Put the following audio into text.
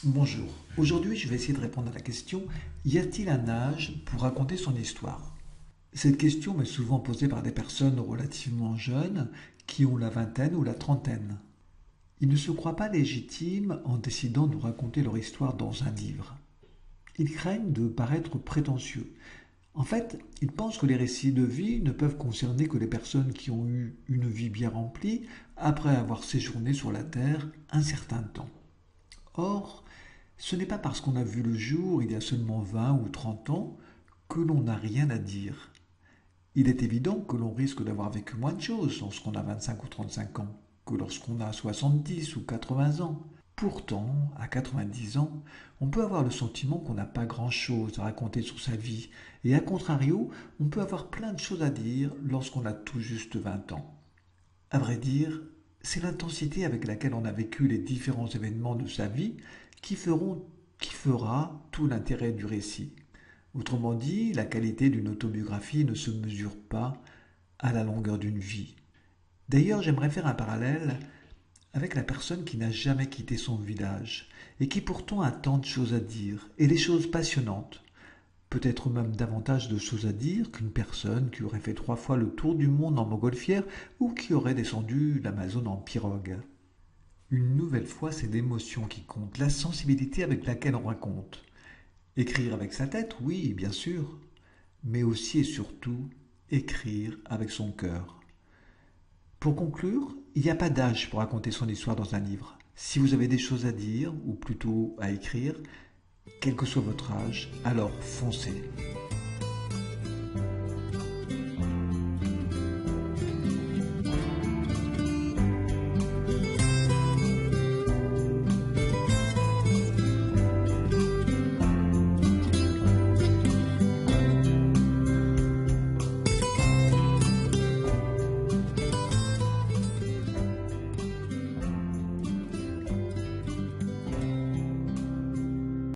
Bonjour. Aujourd'hui, je vais essayer de répondre à la question: y a-t-il un âge pour raconter son histoire? Cette question m'est souvent posée par des personnes relativement jeunes qui ont la vingtaine ou la trentaine. Ils ne se croient pas légitimes en décidant de raconter leur histoire dans un livre. Ils craignent de paraître prétentieux. En fait, ils pensent que les récits de vie ne peuvent concerner que les personnes qui ont eu une vie bien remplie après avoir séjourné sur la Terre un certain temps. Or, ce n'est pas parce qu'on a vu le jour il y a seulement 20 ou 30 ans que l'on n'a rien à dire. Il est évident que l'on risque d'avoir vécu moins de choses lorsqu'on a 25 ou 35 ans que lorsqu'on a 70 ou 80 ans. Pourtant, à 90 ans, on peut avoir le sentiment qu'on n'a pas grand-chose à raconter sur sa vie, et à contrario, on peut avoir plein de choses à dire lorsqu'on a tout juste 20 ans. À vrai dire, c'est l'intensité avec laquelle on a vécu les différents événements de sa vie qui fera tout l'intérêt du récit. Autrement dit, la qualité d'une autobiographie ne se mesure pas à la longueur d'une vie. D'ailleurs, j'aimerais faire un parallèle avec la personne qui n'a jamais quitté son village et qui pourtant a tant de choses à dire, et des choses passionnantes. Peut-être même davantage de choses à dire qu'une personne qui aurait fait 3 fois le tour du monde en montgolfière ou qui aurait descendu l'Amazone en pirogue. Une nouvelle fois, c'est l'émotion qui compte, la sensibilité avec laquelle on raconte. Écrire avec sa tête, oui, bien sûr, mais aussi et surtout écrire avec son cœur. Pour conclure, il n'y a pas d'âge pour raconter son histoire dans un livre. Si vous avez des choses à dire, ou plutôt à écrire, quel que soit votre âge, alors foncez.